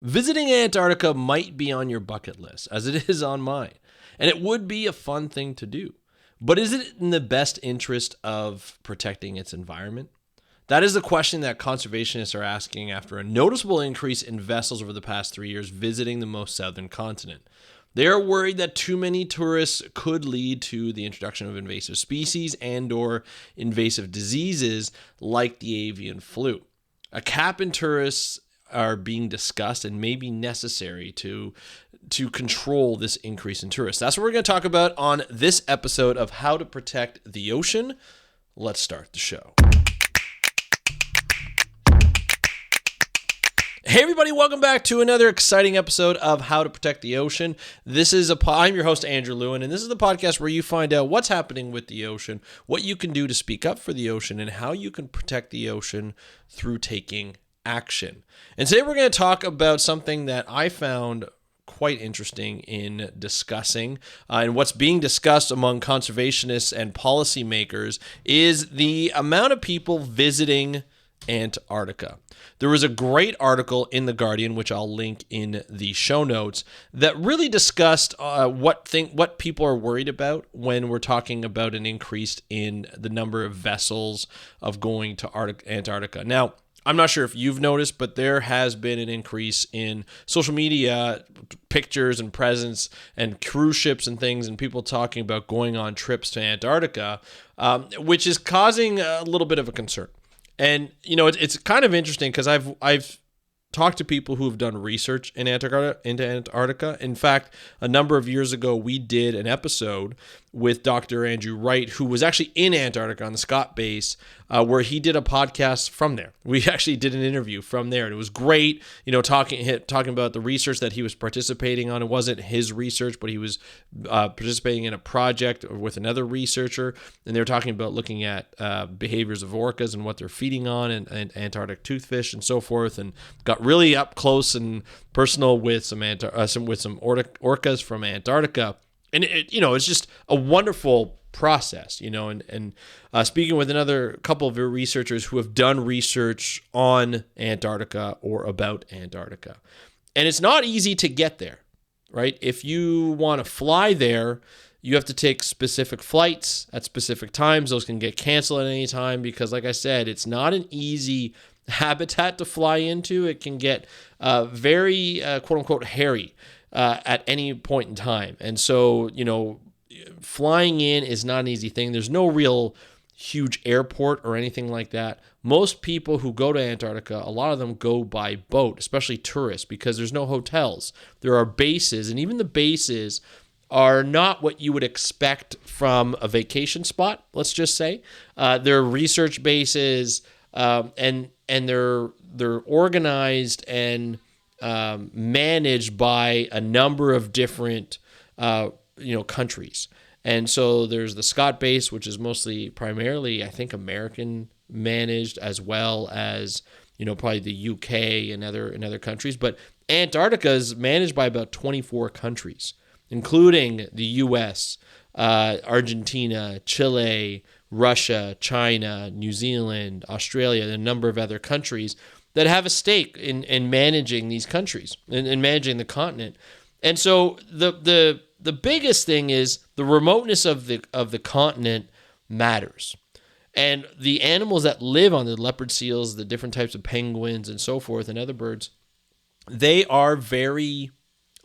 Visiting Antarctica might be on your bucket list, as it is on mine, and it would be a fun thing to do. But is it in the best interest of protecting its environment? That is the question that conservationists are asking after a noticeable increase in vessels over the past 3 years visiting the most southern continent. They are worried that too many tourists could lead to the introduction of invasive species and/or invasive diseases like the avian flu. A cap in tourists are being discussed and may be necessary to control this increase in tourists. That's what we're going to talk about on this episode of How to Protect the Ocean. Let's start the show. Hey everybody, welcome back to another exciting episode of How to Protect the Ocean. I'm your host, Andrew Lewin, and this is the podcast where you find out what's happening with the ocean, what you can do to speak up for the ocean, and how you can protect the ocean through taking action. And today we're going to talk about something that I found quite interesting in discussing, and what's being discussed among conservationists and policymakers is the amount of people visiting Antarctica. There was a great article in The Guardian, which I'll link in the show notes, that really discussed what people are worried about when we're talking about an increase in the number of vessels of going to Antarctica. Now, I'm not sure if you've noticed, but there has been an increase in social media pictures and presence and cruise ships and things, and people talking about going on trips to Antarctica, which is causing a little bit of a concern. And, you know, it's kind of interesting because I've talked to people who have done research into Antarctica. In fact, a number of years ago, we did an episode with Dr. Andrew Wright, who was actually in Antarctica on the Scott base, where he did a podcast from there. We actually did an interview from there, and it was great, you know, talking about the research that he was participating on. It wasn't his research, but he was participating in a project with another researcher, and they were talking about looking at behaviors of orcas and what they're feeding on, and Antarctic toothfish and so forth, and got really up close and personal with some orcas from Antarctica. And it's just a wonderful process, and speaking with another couple of researchers who have done research on Antarctica or about Antarctica. And it's not easy to get there, right? If you want to fly there, you have to take specific flights at specific times. Those can get canceled at any time because, like I said, it's not an easy habitat to fly into. It can get very, quote unquote, hairy at any point in time. And so, flying in is not an easy thing. There's no real huge airport or anything like that. Most people who go to Antarctica, a lot of them go by boat, especially tourists, because there's no hotels. There are bases, and even the bases are not what you would expect from a vacation spot, let's just say. They're research bases, and they're organized and managed by a number of different countries. And so there's the Scott base, which is primarily, I think, American managed, as well as probably the UK and other countries. But Antarctica is managed by about 24 countries, including the US, Argentina, Chile, Russia, China, New Zealand, Australia, and a number of other countries that have a stake in managing these countries and managing the continent. And so the biggest thing is the remoteness of the continent matters. And the animals that live on the leopard seals, the different types of penguins and so forth, and other birds, they are very,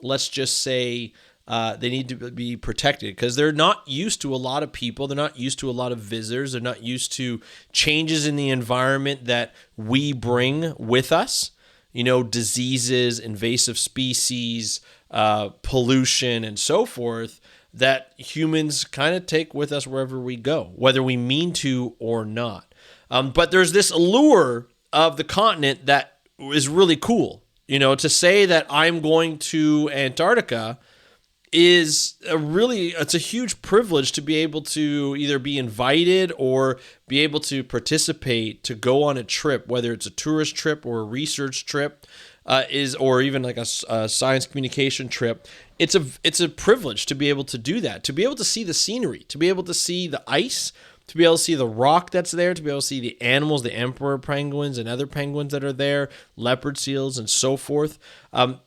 let's just say, they need to be protected because they're not used to a lot of people. They're not used to a lot of visitors. They're not used to changes in the environment that we bring with us. Diseases, invasive species, pollution, and so forth that humans kind of take with us wherever we go, whether we mean to or not. But there's this allure of the continent that is really cool. To say that I'm going to Antarctica it's a huge privilege to be able to either be invited or be able to participate to go on a trip, whether it's a tourist trip or a research trip, or even like a science communication trip. It's a privilege to be able to do that, to be able to see the scenery, to be able to see the ice, to be able to see the rock that's there, to be able to see the animals, the emperor penguins and other penguins that are there, leopard seals and so forth.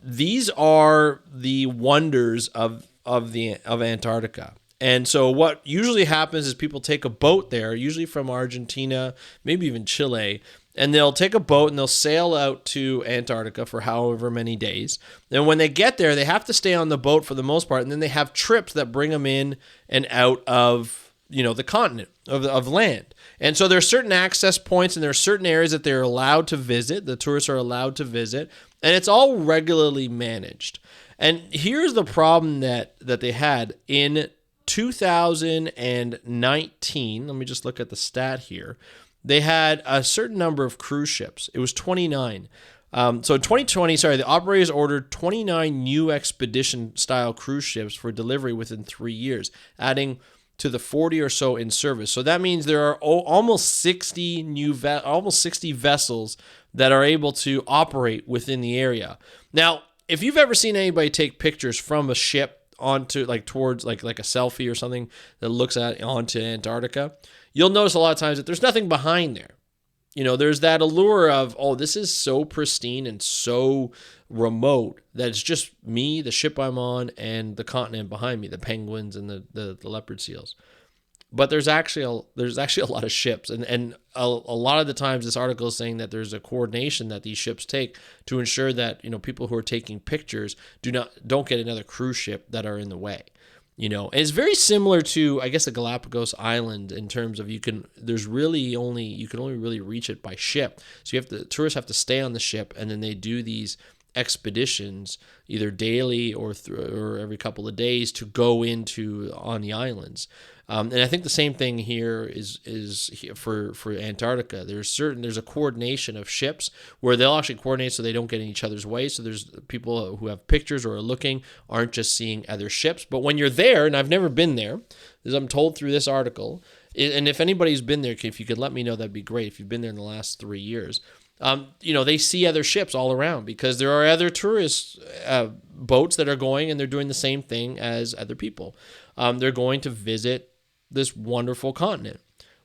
These are the wonders of Antarctica. And so what usually happens is people take a boat there, usually from Argentina, maybe even Chile, and they'll take a boat and they'll sail out to Antarctica for however many days. And when they get there, they have to stay on the boat for the most part, and then they have trips that bring them in and out of, the continent of land. And so there are certain access points and there are certain areas that they're allowed to visit, the tourists are allowed to visit, and it's all regularly managed. And here's the problem that they had in 2019. Let me just look at the stat here. They had a certain number of cruise ships. It was 29. So in 2020, the operators ordered 29 new expedition-style cruise ships for delivery within 3 years, adding to the 40 or so in service. So that means there are almost 60 vessels that are able to operate within the area. Now, if you've ever seen anybody take pictures from a ship onto towards a selfie or something that looks at onto Antarctica, you'll notice a lot of times that there's nothing behind there. There's that allure of, oh, this is so pristine and so remote that it's just me, the ship I'm on, and the continent behind me, the penguins and the leopard seals. But there's actually a lot of ships, and a lot of the times this article is saying that there's a coordination that these ships take to ensure that people who are taking pictures don't get another cruise ship that are in the way. And it's very similar to, I guess, the Galapagos Island in terms of you can only really reach it by ship. So tourists have to stay on the ship, and then they do these expeditions either daily or every couple of days to go on the islands. And I think the same thing here is for Antarctica. There's a coordination of ships where they'll actually coordinate so they don't get in each other's way. So there's people who have pictures or are looking aren't just seeing other ships. But when you're there, and I've never been there, as I'm told through this article, and if anybody's been there, if you could let me know, that'd be great. If you've been there in the last 3 years. They see other ships all around because there are other tourist boats that are going and they're doing the same thing as other people. They're going to visit this wonderful continent.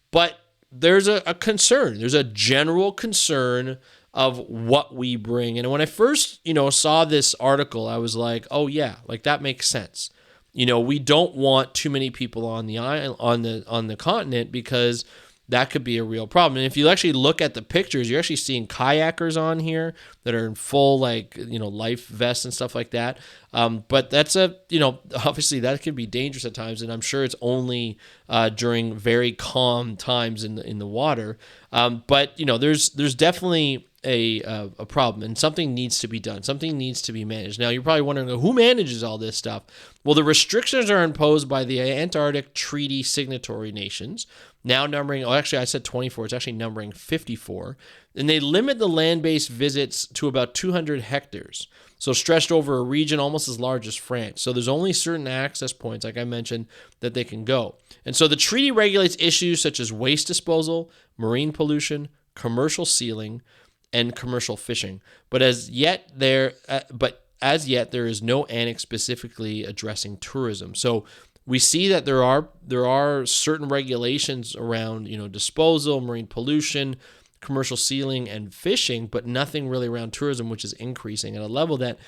But there's a concern. There's a general concern of what we bring. And when I first, saw this article, I was like, oh yeah, that makes sense. We don't want too many people on the island, on the continent, because that could be a real problem. And if you actually look at the pictures, you're actually seeing kayakers on here that are in full, life vests and stuff like that. But that's obviously that can be dangerous at times. And I'm sure it's only during very calm times in the water. But there's definitely a problem, and something needs to be done. Something needs to be managed. Now, you're probably wondering, who manages all this stuff? Well, the restrictions are imposed by the Antarctic Treaty signatory nations, now numbering, I said 24, it's actually numbering 54, and they limit the land-based visits to about 200 hectares, so stretched over a region almost as large as France. So there's only certain access points, like I mentioned, that they can go. And so the treaty regulates issues such as waste disposal, marine pollution, commercial sealing, and commercial fishing. But as yet there is no annex specifically addressing tourism. So we see that there are certain regulations around disposal, marine pollution, commercial sealing, and fishing, but nothing really around tourism, which is increasing at a level that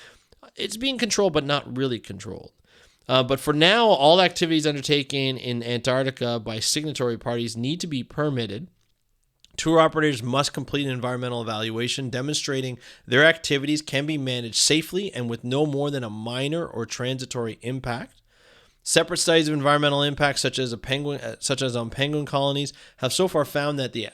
it's being controlled but not really controlled. But for now, all activities undertaken in Antarctica by signatory parties need to be permitted. Tour operators must complete an environmental evaluation demonstrating their activities can be managed safely and with no more than a minor or transitory impact. Separate studies of environmental impacts, such as on penguin colonies, have so far found the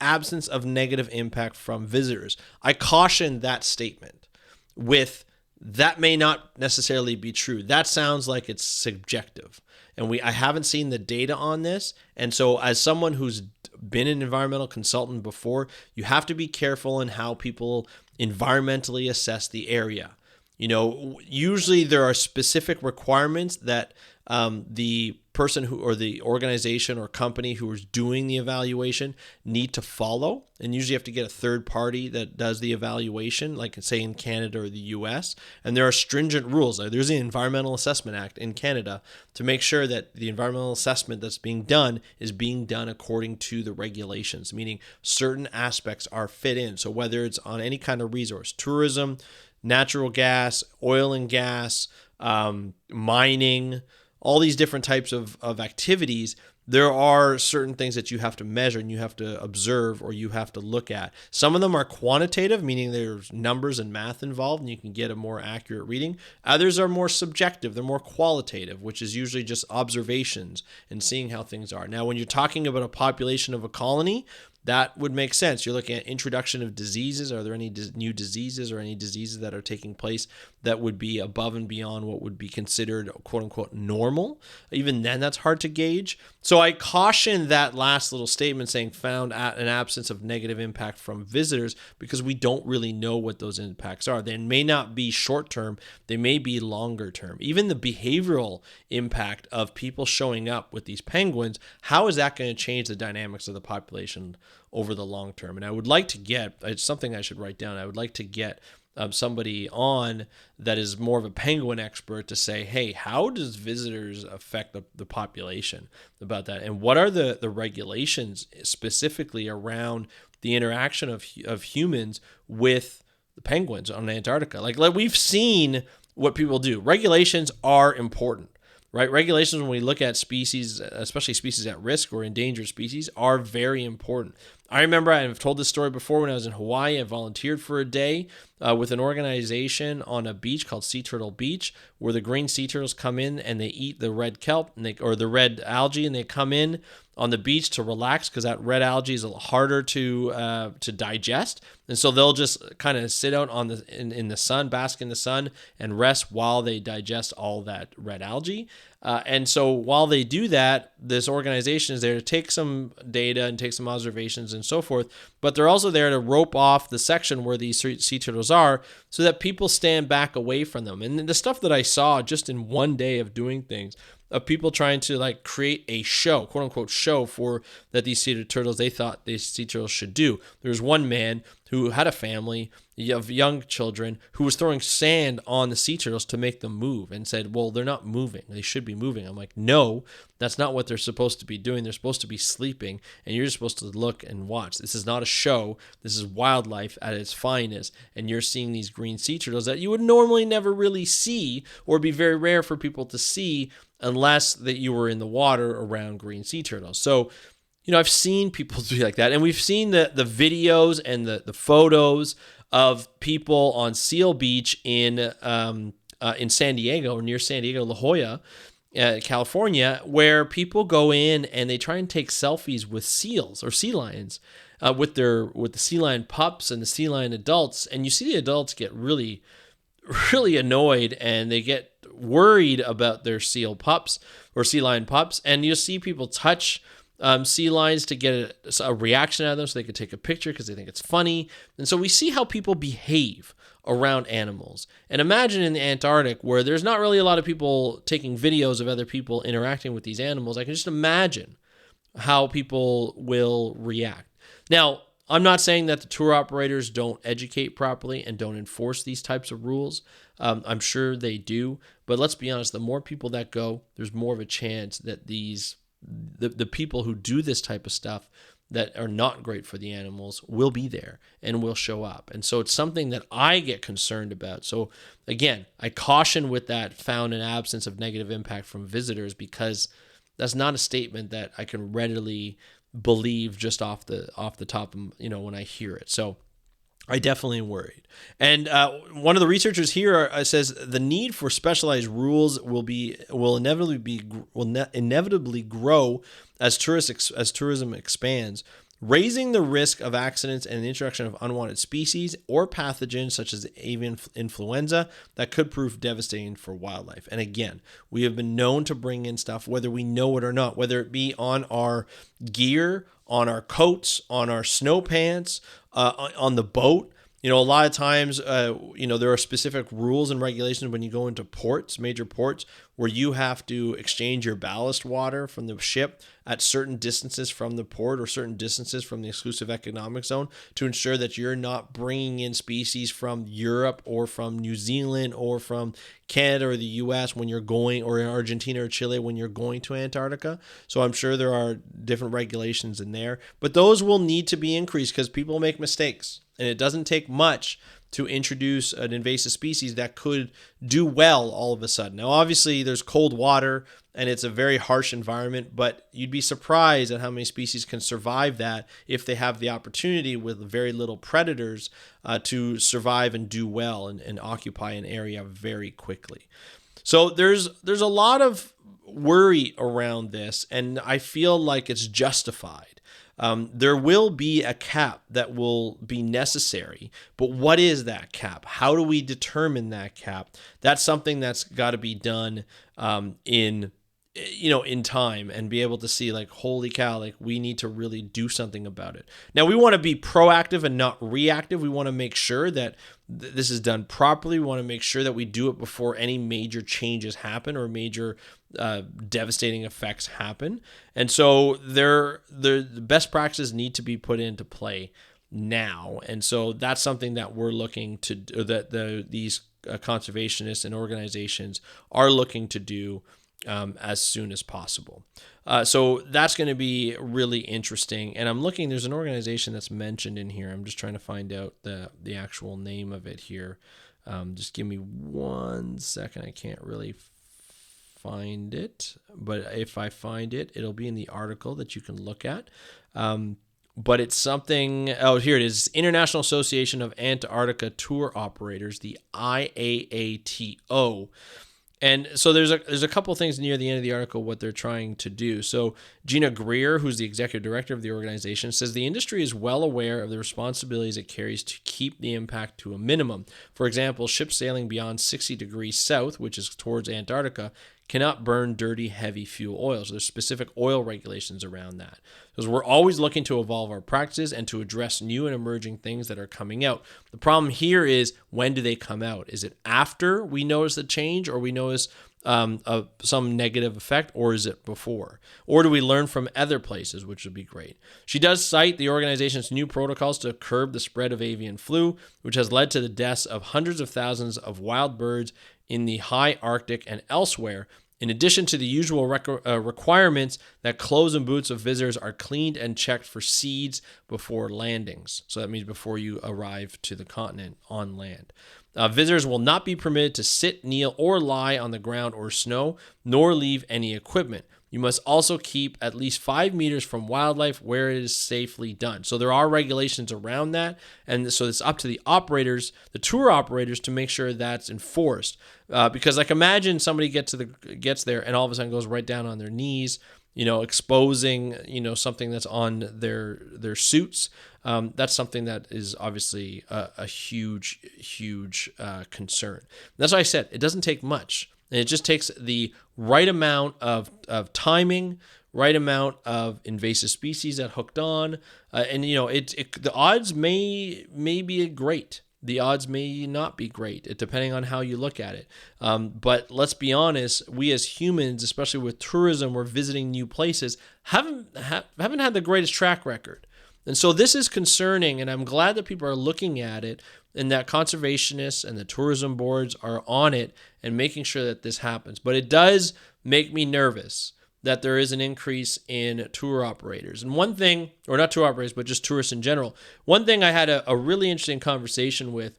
absence of negative impact from visitors. I caution that statement with that may not necessarily be true. That sounds like it's subjective, and I haven't seen the data on this. And so, as someone who's been an environmental consultant before, you have to be careful in how people environmentally assess the area. Usually there are specific requirements that the person who, or the organization or company who is doing the evaluation, need to follow. And usually you have to get a third party that does the evaluation, like say in Canada or the US. And there are stringent rules. There's the Environmental Assessment Act in Canada to make sure that the environmental assessment that's being done is being done according to the regulations, meaning certain aspects are fit in. So whether it's on any kind of resource, tourism, natural gas, oil and gas, mining, all these different types of activities, there are certain things that you have to measure and you have to observe or you have to look at. Some of them are quantitative, meaning there's numbers and math involved and you can get a more accurate reading. Others are more subjective. They're more qualitative, which is usually just observations and seeing how things are. Now, when you're talking about a population of a colony, that would make sense. You're looking at introduction of diseases. Are there any new diseases or any diseases that are taking place that would be above and beyond what would be considered quote unquote normal? Even then, that's hard to gauge. So I caution that last little statement saying found an absence of negative impact from visitors, because we don't really know what those impacts are. They may not be short term. They may be longer term. Even the behavioral impact of people showing up with these penguins, how is that going to change the dynamics of the population over the long term? And I would like to get, it's something I should write down, I would like to get somebody on that is more of a penguin expert to say, hey, how does visitors affect the population about that? And what are the regulations specifically around the interaction of humans with the penguins on Antarctica? Like we've seen what people do. Regulations are important. Right? Regulations, when we look at species, especially species at risk or endangered species, are very important. I remember, I've told this story before, when I was in Hawaii, I volunteered for a day with an organization on a beach called Sea Turtle Beach, where the green sea turtles come in and they eat the red kelp or the red algae, and they come in on the beach to relax because that red algae is a little harder to digest, and so they'll just kind of sit out on in the sun, bask in the sun, and rest while they digest all that red algae. And so while they do that, this organization is there to take some data and take some observations and so forth, but they're also there to rope off the section where these sea turtles are so that people stand back away from them. And the stuff that I saw just in one day of doing things, of people trying to like create a show, quote unquote show, for that these sea turtles, they thought these sea turtles should do. There was one man who had a family of young children who was throwing sand on the sea turtles to make them move and said, well, they're not moving. They should be moving. I'm like, no, that's not what they're supposed to be doing. They're supposed to be sleeping, and you're supposed to look and watch. This is not a show. This is wildlife at its finest, and you're seeing these green sea turtles that you would normally never really see, or be very rare for people to see unless that you were in the water around green sea turtles. So, you know, I've seen people do like that, and we've seen the videos and the photos of people on Seal Beach in San Diego, or near San Diego, La Jolla, California, where people go in and they try and take selfies with seals or sea lions, with the sea lion pups and the sea lion adults, and you see the adults get really, really annoyed, and they get worried about their seal pups or sea lion pups, and you'll see people touch sea lions to get a reaction out of them so they could take a picture because they think it's funny. And so we see how people behave around animals. And imagine in the Antarctic, where there's not really a lot of people taking videos of other people interacting with these animals. I can just imagine how people will react. Now, I'm not saying that the tour operators don't educate properly and don't enforce these types of rules. I'm sure they do. But let's be honest, the more people that go, there's more of a chance that the people who do this type of stuff that are not great for the animals will be there and will show up. And so it's something that I get concerned about. So again, I caution with that found an absence of negative impact from visitors, because that's not a statement that I can readily believe just off the top, you know, when I hear it. So I definitely am worried. And one of the researchers here says the need for specialized rules will inevitably grow as tourism expands, raising the risk of accidents and the introduction of unwanted species or pathogens such as avian influenza that could prove devastating for wildlife. And again, we have been known to bring in stuff, whether we know it or not, whether it be on our gear, on our coats, on our snow pants, on the boat. You know, a lot of times, you know, there are specific rules and regulations when you go into ports, major ports, where you have to exchange your ballast water from the ship at certain distances from the port or certain distances from the exclusive economic zone to ensure that you're not bringing in species from Europe or from New Zealand or from Canada or the US when you're going, or in Argentina or Chile when you're going to Antarctica. So I'm sure there are different regulations in there, but those will need to be increased because people make mistakes, and it doesn't take much to introduce an invasive species that could do well all of a sudden. Now, obviously, there's cold water and it's a very harsh environment, but you'd be surprised at how many species can survive that if they have the opportunity with very little predators to survive and do well and occupy an area very quickly. So there's a lot of worry around this, and I feel like it's justified. There will be a cap that will be necessary, but what is that cap? How do we determine that cap? That's something that's got to be done in time, and be able to see like, holy cow, like we need to really do something about it. Now, we want to be proactive and not reactive. We want to make sure that this is done properly. We want to make sure that we do it before any major changes happen or major devastating effects happen. And so the best practices need to be put into play now. And so that's something that we're looking to do, that these conservationists and organizations are looking to do as soon as possible. So that's going to be really interesting. And I'm looking, there's an organization that's mentioned in here. I'm just trying to find out the actual name of it here. Just give me 1 second. I can't really find it, but if I find it, it'll be in the article that you can look at. But it's something, here it is, International Association of Antarctica Tour Operators, the IAATO. And so there's a couple things near the end of the article what they're trying to do. So Gina Greer, who's the executive director of the organization, says the industry is well aware of the responsibilities it carries to keep the impact to a minimum. For example, ships sailing beyond 60 degrees south, which is towards Antarctica, cannot burn dirty, heavy fuel oils. There's specific oil regulations around that. Because we're always looking to evolve our practices and to address new and emerging things that are coming out. The problem here is, when do they come out? Is it after we notice the change, or we notice some negative effect, or is it before? Or do we learn from other places, which would be great? She does cite the organization's new protocols to curb the spread of avian flu, which has led to the deaths of hundreds of thousands of wild birds in the high Arctic and elsewhere, in addition to the usual requirements that clothes and boots of visitors are cleaned and checked for seeds before landings. So that means before you arrive to the continent on land. Visitors will not be permitted to sit, kneel, or lie on the ground or snow, nor leave any equipment. You must also keep at least 5 meters from wildlife where it is safely done. So there are regulations around that, and so it's up to the operators, the tour operators, to make sure that's enforced. Because like, imagine somebody gets there and all of a sudden goes right down on their knees, exposing something that's on their suits. That's something that is obviously a huge concern. That's why I said it doesn't take much. And it just takes the right amount of timing, right amount of invasive species that hooked on, and the odds may be great. The odds may not be great, depending on how you look at it. But let's be honest, we as humans, especially with tourism, we're visiting new places, haven't had the greatest track record. And so this is concerning, and I'm glad that people are looking at it, and that conservationists and the tourism boards are on it and making sure that this happens. But it does make me nervous that there is an increase in tour operators. And one thing, or not tour operators, but just tourists in general, one thing I had a really interesting conversation with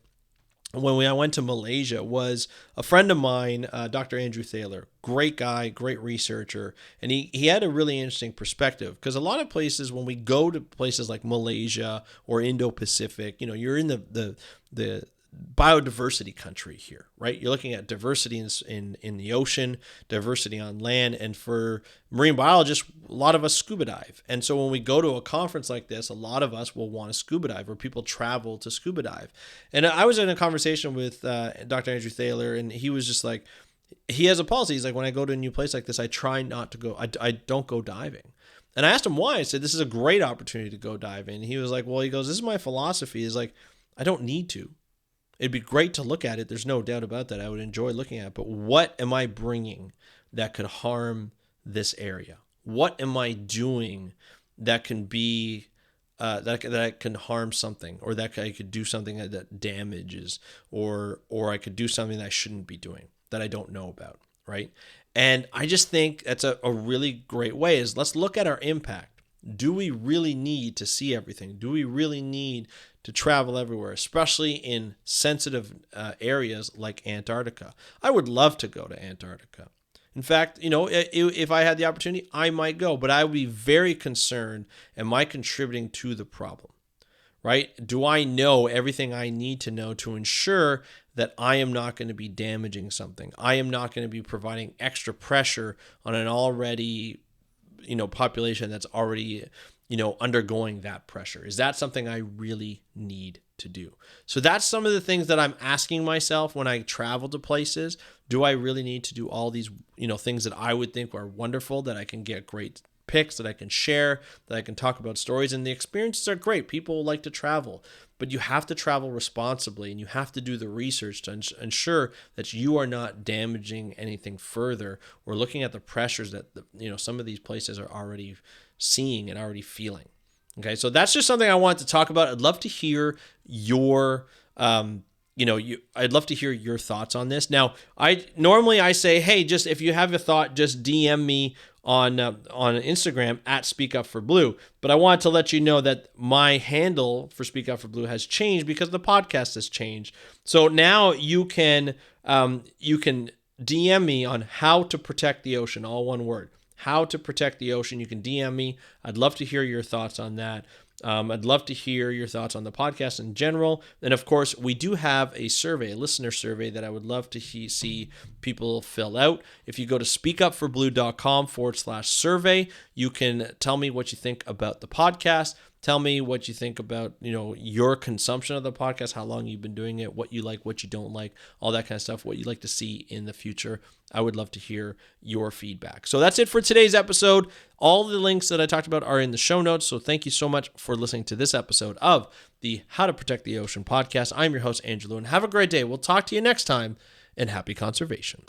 when I went to Malaysia was a friend of mine, Dr. Andrew Thaler, great guy, great researcher, and he had a really interesting perspective, because a lot of places, when we go to places like Malaysia or Indo-Pacific, you're in the biodiversity country here, right? You're looking at diversity in the ocean, diversity on land, and for marine biologists, a lot of us scuba dive. And so when we go to a conference like this, a lot of us will want to scuba dive, or people travel to scuba dive. And I was in a conversation with Dr. Andrew Thaler, and he was just like, he has a policy. He's like, when I go to a new place like this, I try not to go, I don't go diving. And I asked him why. I said, this is a great opportunity to go diving. And he was like, well, he goes, this is my philosophy. He's like, I don't need to. It'd be great to look at it. There's no doubt about that. I would enjoy looking at it. But what am I bringing that could harm this area? What am I doing that can be that can harm something, or that I could do something that damages, or I could do something that I shouldn't be doing that I don't know about, right? And I just think that's a really great way is let's look at our impact. Do we really need to see everything? Do we really need to travel everywhere, especially in sensitive areas like Antarctica? I would love to go to Antarctica. In fact, if I had the opportunity, I might go, but I would be very concerned, am I contributing to the problem, right? Do I know everything I need to know to ensure that I am not going to be damaging something? I am not going to be providing extra pressure on an already, population that's already, undergoing that pressure. Is that something I really need to do? So that's some of the things that I'm asking myself when I travel to places. Do I really need to do all these, things that I would think are wonderful, that I can get great pics, that I can share, that I can talk about stories, and the experiences are great. People like to travel, but you have to travel responsibly, and you have to do the research to ensure that you are not damaging anything further, or looking at the pressures that some of these places are already seeing and already feeling. Okay, so that's just something I wanted to talk about. I'd love to hear your I'd love to hear your thoughts on this. Now, I say, hey, just if you have a thought, just DM me on Instagram at Speak Up for Blue. But I wanted to let you know that my handle for Speak Up for Blue has changed because the podcast has changed. So now you can DM me on how to protect the ocean, all one word. How to protect the ocean. You can DM me. I'd love to hear your thoughts on that. I'd love to hear your thoughts on the podcast in general. And of course, we do have a survey, a listener survey that I would love to see people fill out. If you go to speakupforbblue.com/survey, you can tell me what you think about the podcast. Tell me what you think about, your consumption of the podcast, how long you've been doing it, what you like, what you don't like, all that kind of stuff, what you'd like to see in the future. I would love to hear your feedback. So that's it for today's episode. All the links that I talked about are in the show notes. So thank you so much for listening to this episode of the How to Protect the Ocean podcast. I'm your host, Andrew Lewin. Have a great day. We'll talk to you next time, and happy conservation.